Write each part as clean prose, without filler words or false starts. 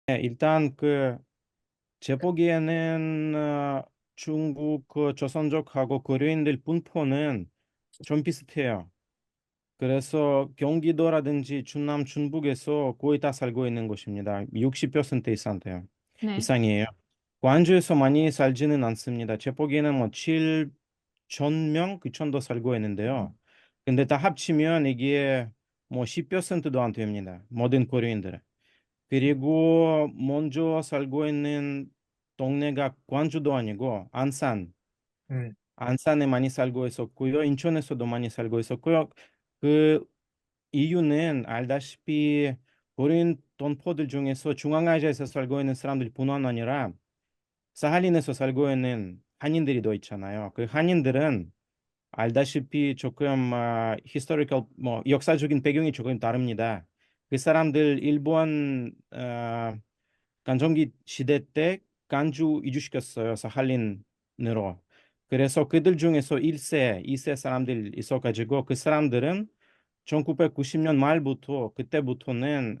네, 일단 제 보기에는 중국 조선족하고 고려인들 분포는 좀 비슷해요. 그래서 경기도라든지 충남 충북에서 거의 다 살고 있는 곳입니다. 60% 이상돼요. 네. 이상이에요. 광주에서 많이 살지는 않습니다. 제 보기에는 뭐 7천 명 그 정도 살고 있는데요. 근데 다 합치면 이게 뭐 10%도 안 됩니다. 모든 고려인들은. 그리고 먼저 살고 있는 동네가 광주도 아니고 음, 안산에 많이 살고 있었고요. 인천에서도 많이 살고 있었고요. 그 이유는 알다시피 고린 동포들 중에서 중앙아시아에서 살고 있는 사람들이 뿐만 아니라 사할린에서 살고 있는 한인들이 더 있잖아요. 그 한인들은 알다시피 조금 히스토리컬 뭐 역사적인 배경이 조금 다릅니다. 그 사람들 일본 간종기 시대 때 간주 이주시켰어요. 사할린으로. 그래서 그들 중에서 1세, 2세 사람들 있어가지고 그 사람들은 1990년 말부터 그때부터는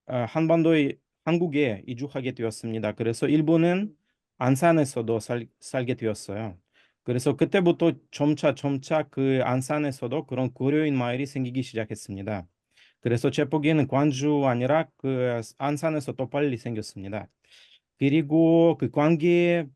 한반도의 한국에 이주하게 되었습니다. 그래서 일본은 안산에서도 살게 되었어요. 그래서 그때부터 점차 그 안산에서도 그런 고려인 마을이 생기기 시작했습니다. 그래서 제 보기에는 광주 아니라 그 안산에서 더 빨리 생겼습니다. 그리고 그 관계에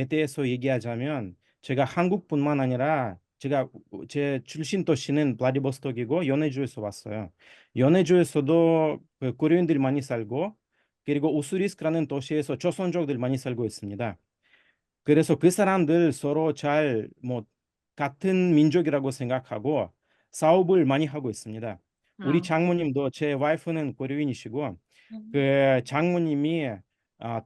대해서 얘기하자면 제가 한국뿐만 아니라 제가 제 출신 도시는 블라디보스톡이고 연해주에서 왔어요. 연해주에서도 그 코리안들이 많이 살고 그리고 우스리스크라는 도시에서 조선족들 많이 살고 있습니다. 그래서 그 사람들 서로 잘 뭐 같은 민족이라고 생각하고 사업을 많이 하고 있습니다. 우리 아, 장모님도 제 와이프는 고려인이시고 음. 그 장모님이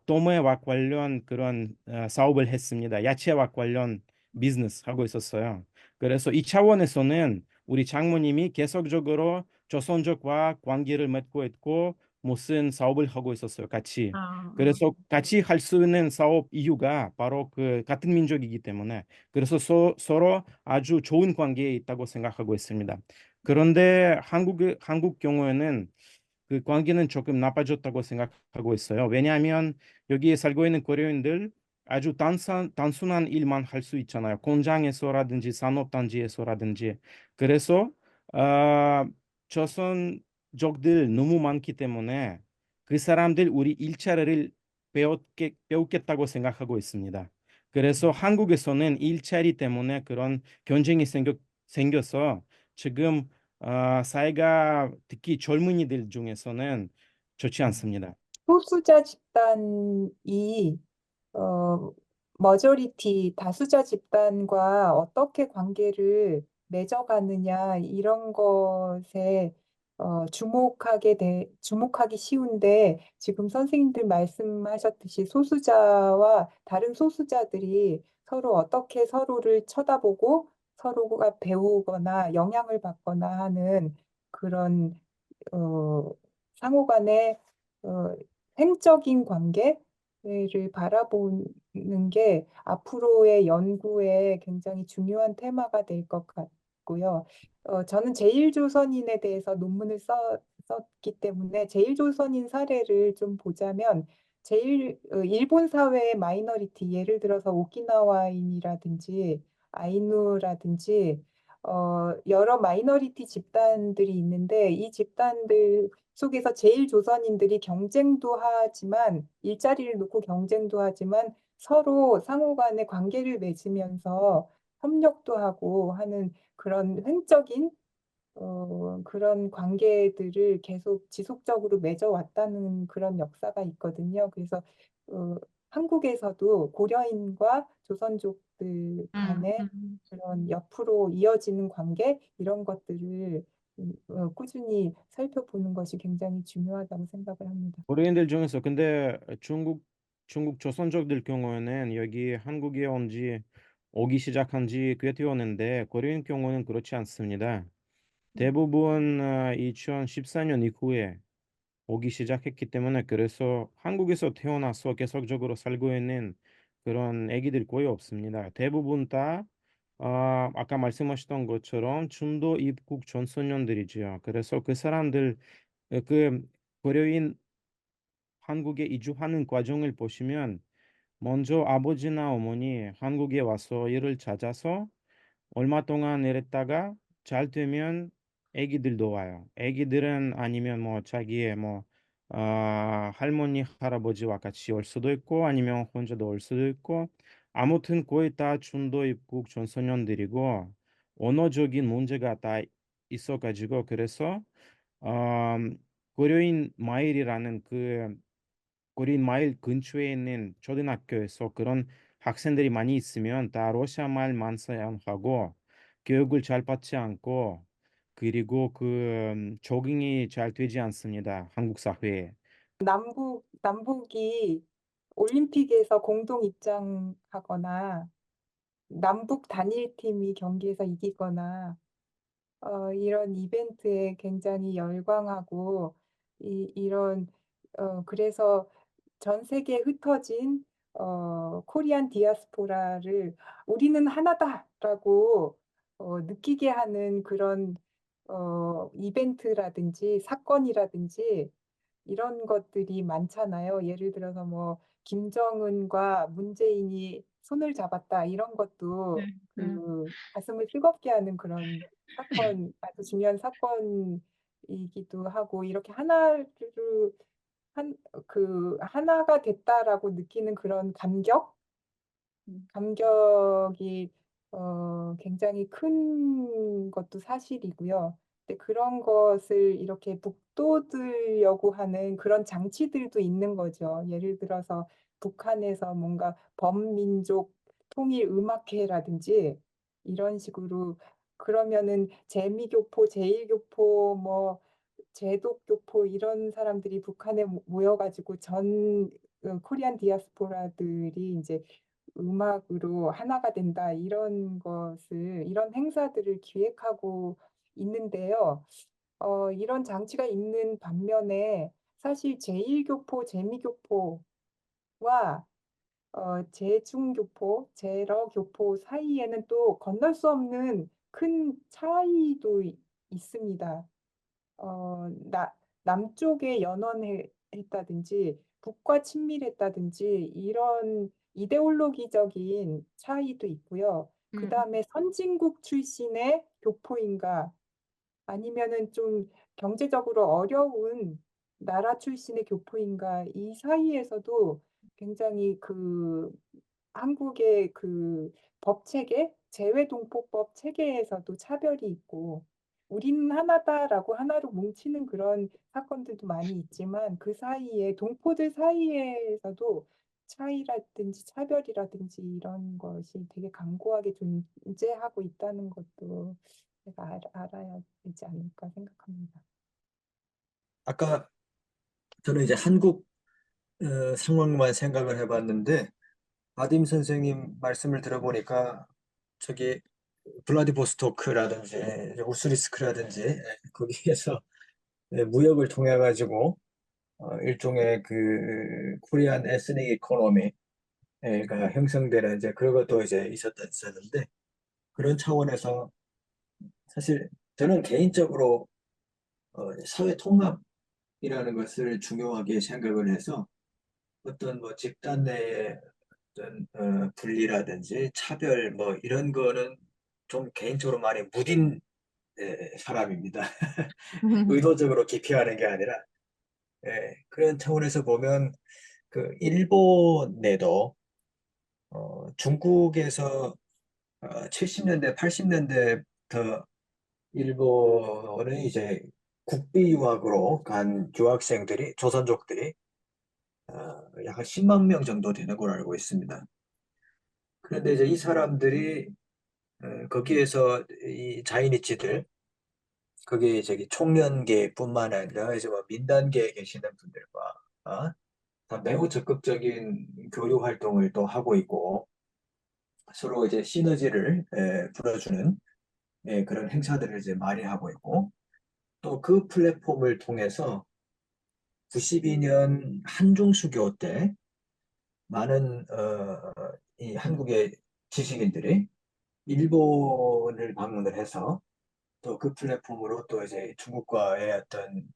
도매와 관련 그런 사업을 했습니다. 야채와 관련 비즈니스 하고 있었어요. 그래서 이 차원에서는 우리 장모님이 계속적으로 조선족과 관계를 맺고 있고 무슨 사업을 하고 있었어요. 같이. 아, 그래서 같이 할 수 있는 사업 이유가 바로 그 같은 민족이기 때문에 그래서 서로 아주 좋은 관계에 있다고 생각하고 있습니다. 그런데 한국 경우에는 그 관계는 조금 나빠졌다고 생각하고 있어요. 왜냐하면 여기에 살고 있는 코리아인들 아주 단순한 일만 할 수 있잖아요. 공장에서라든지 산업단지에서라든지. 그래서 아, 조선족들 너무 많기 때문에 그 사람들 우리 일자리를 배웠겠다고 생각하고 있습니다. 그래서 한국에서는 일자리 때문에 그런 경쟁이 생겨서 지금 사회가 특히 젊은이들 중에서는 좋지 음. 않습니다. 소수자 집단이 어, 머저리티 다수자 집단과 어떻게 관계를 맺어가느냐 이런 것에 주목하기 쉬운데 지금 선생님들 말씀하셨듯이 소수자와 다른 소수자들이 서로 어떻게 서로를 쳐다보고 서로가 배우거나 영향을 받거나 하는 그런 어, 상호 간의 어, 행적인 관계를 바라보는 게 앞으로의 연구에 굉장히 중요한 테마가 될 것 같고요. 저는 제1조선인에 대해서 썼기 때문에 제1조선인 사례를 좀 보자면 일본 사회의 마이너리티, 예를 들어서 오키나와인이라든지 아이누라든지 여러 마이너리티 집단들이 있는데 이 집단들 속에서 제일 조선인들이 경쟁도 하지만 일자리를 놓고 경쟁도 하지만 서로 상호 간의 관계를 맺으면서 협력도 하고 하는 그런 횡적인 그런 관계들을 계속 지속적으로 맺어왔다는 그런 역사가 있거든요. 그래서 어, 한국에서도 고려인과 조선족들 음, 간의 음. 그런 옆으로 이어지는 관계 이런 것들을 꾸준히 살펴보는 것이 굉장히 중요하다고 생각을 합니다. 고려인들 중에서 근데 중국 조선족들 경우에는 여기 한국에 오기 시작한 지 꽤 되었는데 고려인 경우는 그렇지 않습니다. 대부분 2014년 이후에 오기 시작했기 때문에 그래서 한국에서 태어나서 계속적으로 살고 있는 그런 애기들 거의 없습니다. 대부분 다 아까 말씀하셨던 것처럼 중도 입국 전소년들이지요. 그래서 그 사람들 그 고려인 한국에 이주하는 과정을 보시면 먼저 아버지나 어머니 한국에 와서 일을 찾아서 얼마 동안 일했다가 잘 되면 애기들도 와요. 애기들은 아니면 뭐 자기의 뭐 할머니 할아버지와 같이 올 수도 있고 아니면 혼자도 올 수도 있고 아무튼 거의 다 중도 입국 청소년들이고 언어적인 문제가 다 있어가지고 그래서 고려인 마을이라는 그 고려인 마을 근처에 있는 초등학교에서 그런 학생들이 많이 있으면 다 러시아 말만 사용하고 교육을 잘 받지 않고 그리고 적응이 잘 되지 않습니다. 한국 사회에. 남북이 올림픽에서 공동 입장하거나 남북 단일팀이 경기에서 이기거나 이런 이벤트에 굉장히 열광하고 이런 그래서 전 세계에 흩어진 코리안 디아스포라를 우리는 하나다라고 느끼게 하는 그런 이벤트라든지 사건이라든지 이런 것들이 많잖아요. 예를 들어서 뭐 김정은과 문재인이 손을 잡았다 이런 것도 네, 그 가슴을 뜨겁게 하는 그런 사건, 아주 중요한 사건이기도 하고 이렇게 한, 하나가 됐다라고 느끼는 그런 음, 감격이 굉장히 큰 것도 사실이고요. 근데 그런 것을 이렇게 북돋으려고 하는 그런 장치들도 있는 거죠. 예를 들어서 북한에서 뭔가 범민족 통일 음악회라든지 이런 식으로 그러면은 재미교포, 제일교포, 뭐 제독교포 이런 사람들이 북한에 모여가지고 전 코리안 디아스포라들이 이제 음악으로 하나가 된다 이런 행사들을 기획하고 있는데요. 이런 장치가 있는 반면에 사실 제1교포, 재미교포와 제중교포, 제러교포 사이에는 또 건널 수 없는 큰 차이도 있습니다. 남쪽에 연원했다든지 북과 친밀했다든지 이런 이데올로기적인 차이도 있고요. 그 음, 다음에 선진국 출신의 교포인가 아니면은 좀 경제적으로 어려운 나라 출신의 교포인가 이 사이에서도 굉장히 그 한국의 그 법 체계, 재외동포법 체계에서도 차별이 있고, 우리는 하나다라고 하나로 뭉치는 그런 사건들도 많이 있지만, 그 사이에, 동포들 사이에서도 차이라든지 차별이라든지 이런 것이 되게 강고하게 존재하고 있다는 것도 제가 알아야 되지 않을까 생각합니다. 아까 저는 이제 한국 상황만 생각을 해봤는데 아딤 선생님 말씀을 들어보니까 저기 블라디보스토크라든지 우스리스크라든지 거기에서 무역을 통해 가지고 일종의 그 코리안 에스닉 이코노미가 형성되는 이제 그런 것도 이제 있었는데 그런 차원에서 사실 저는 개인적으로 사회 통합이라는 것을 중요하게 생각을 해서 어떤 뭐 집단 내의 어떤 분리라든지 차별 뭐 이런 거는 좀 개인적으로 많이 무딘 사람입니다. 의도적으로 기피하는 게 아니라 그런 차원에서 보면 그 일본에도 중국에서 70년대, 80년대부터 일본은 이제 국비 유학으로 간 유학생들이 조선족들이 약 한 10만 명 정도 되는 걸로 알고 있습니다. 그런데 이제 이 사람들이 거기에서 이 자이니치들 거기에 저기 총련계뿐만 아니라 이제 뭐 민단계에 계시는 분들과 다 매우 적극적인 교류 활동을 또 하고 있고 서로 이제 시너지를 불어주는 그런 행사들을 이제 많이 하고 있고 또 그 플랫폼을 통해서 92년 한중수교 때 많은 이 한국의 지식인들이 일본을 방문을 해서 또 그 플랫폼으로 또 이제 중국과의 어떤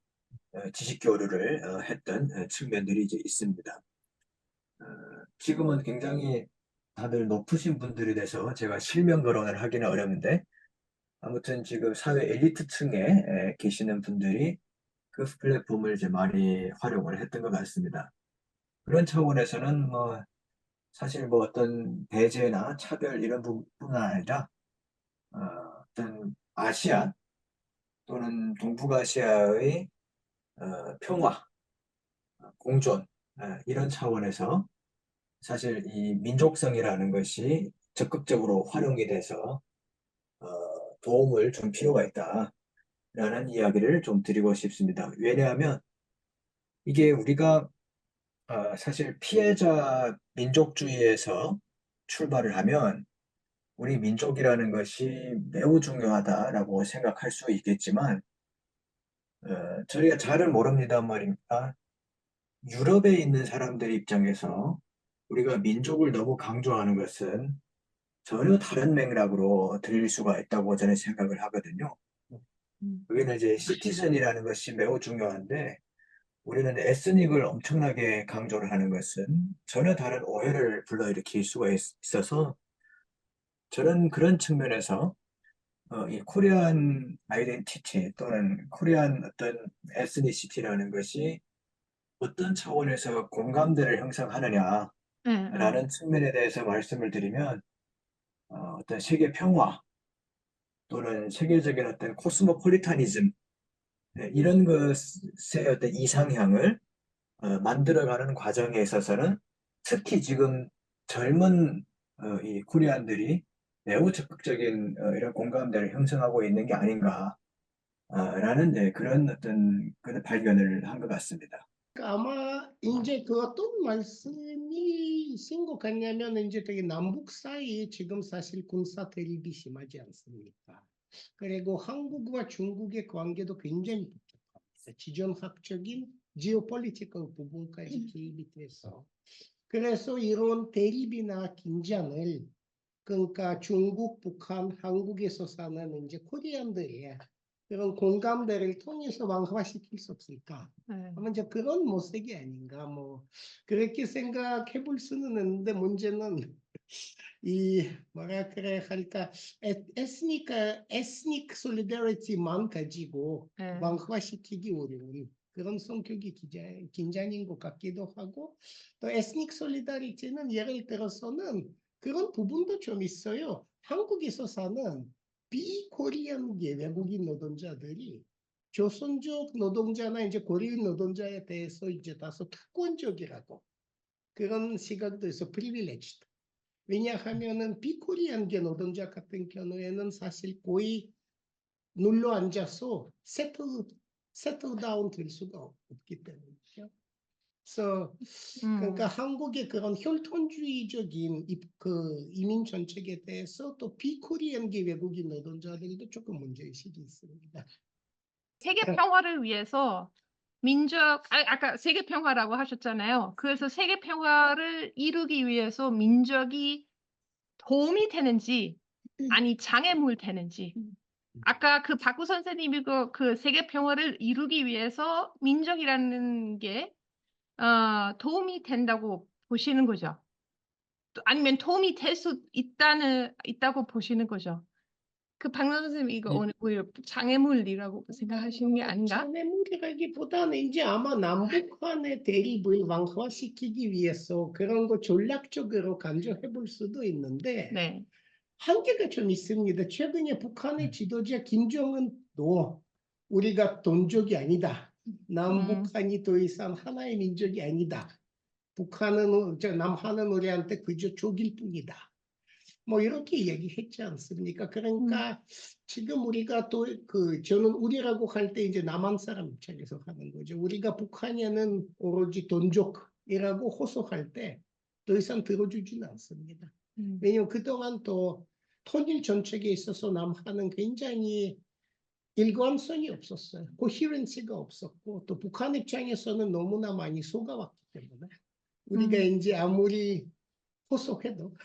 지식 교류를 했던 측면들이 이제 있습니다. 지금은 굉장히 다들 높으신 분들이 돼서 제가 실명 거론을 하기는 어려운데 아무튼 지금 사회 엘리트층에 계시는 분들이 그 플랫폼을 이제 많이 활용을 했던 것 같습니다. 그런 차원에서는 뭐 사실 뭐 어떤 배제나 차별 이런 부분뿐 아니라 어떤 아시아 또는 동북아시아의 평화, 공존 이런 차원에서 사실 이 민족성이라는 것이 적극적으로 활용이 돼서 어, 도움을 줄 필요가 있다라는 이야기를 좀 드리고 싶습니다. 왜냐하면 이게 우리가 사실 피해자 민족주의에서 출발을 하면 우리 민족이라는 것이 매우 중요하다라고 생각할 수 있겠지만 저희가 잘은 모릅니다만 말입니다. 유럽에 있는 사람들 입장에서 우리가 민족을 너무 강조하는 것은 전혀 다른 맥락으로 들릴 수가 있다고 저는 생각을 하거든요. 여기는 이제 시티즌이라는 것이 매우 중요한데 우리는 에스닉을 엄청나게 강조를 하는 것은 전혀 다른 오해를 불러일으킬 수가 있어서 저는 그런 측면에서 이 코리안 아이덴티티 또는 코리안 어떤 에스니시티라는 것이 어떤 차원에서 공감대를 형성하느냐라는 측면에 대해서 말씀을 드리면 어떤 세계 평화 또는 세계적인 어떤 코스모폴리타니즘 이런 것의 어떤 이상향을 만들어가는 과정에 있어서는 특히 지금 젊은 이 코리안들이 매우 적극적인 이런 공감대를 형성하고 있는 게 아닌가 라는 그런 어떤 그런 발견을 한 것 같습니다. 아마 이제 그 어떤 말씀이신 것 같냐면 이제 되게 남북 사이에 지금 사실 군사 대립이 심하지 않습니까? 그리고 한국과 중국의 관계도 굉장히 복잡합니다. 지정학적인 지오폴리티컬 부분까지 개입이 돼서 그래서 이런 대립이나 긴장을 그러니까 중국, 북한, 한국에서 사는 이제 코리안들의 그런 공감대를 통해서 완화시킬 수 없을까? 아마 이제 그런 모색이 아닌가 뭐 그렇게 생각해 볼 수는 있는데 문제는 이 뭐라 그래 할까 에스닉 솔리더리티만 가지고 완화시키기 어려운 그런 성격이 긴장인 것 같기도 하고 또 에스닉 솔리더리티는 예를 들어서는 그런 부분도 좀 있어요. 한국에서 사는 비코리안계 외국인 노동자들이 조선족 노동자나 이제 고려인 노동자에 대해서 이제 다소 특권적이라고 그런 시각도 있어 프리빌리지드. 왜냐하면은 비코리안계 노동자 같은 경우에는 사실 거의 눌러 앉아서 세틀 다운 될 수가 없기 때문이죠. 그래서 그러니까 한국의 그런 혈통주의적인 그 이민 정책에 대해서 또 비코리안계 외국인 노동자들도 조금 문제의식이 있습니다. 세계 평화를 위해서 아까 세계 평화라고 하셨잖아요. 그래서 세계 평화를 이루기 위해서 민족이 도움이 되는지 아니 장애물 되는지 아까 그 박구 선생님이 그 세계 평화를 이루기 위해서 민족이라는 게 도움이 된다고 보시는 거죠. 아니면 도움이 될 수 있다고 보시는 거죠. 그 박남 선생님 이거 오히려 장애물이라고 생각하시는 게 아닌가? 장애물이라기보다는 이제 아마 남북 간의 대립을 완화시키기 위해서 그런 거 전략적으로 간주해 볼 수도 있는데 네. 한계가 좀 있습니다. 최근에 북한의 지도자 김정은도 우리가 동족이 아니다. 남북한이 더 이상 하나의 민족이 아니다. 남한은 우리한테 그저 족일 뿐이다. 뭐 이렇게 얘기했지 않습니까? 그러니까 지금 우리가 또 저는 우리라고 할 때 이제 남한 사람 입장에서 하는 거죠. 우리가 북한에는 오로지 동족이라고 호소할 때 더 이상 들어주지는 않습니다. 왜냐하면 그동안 또 통일 정책에 있어서 남한은 굉장히 일관성이 없었어요. 코헤런시가 없었고 또 북한 입장에서는 너무나 많이 속아왔기 때문에 우리가 이제 아무리 호소해도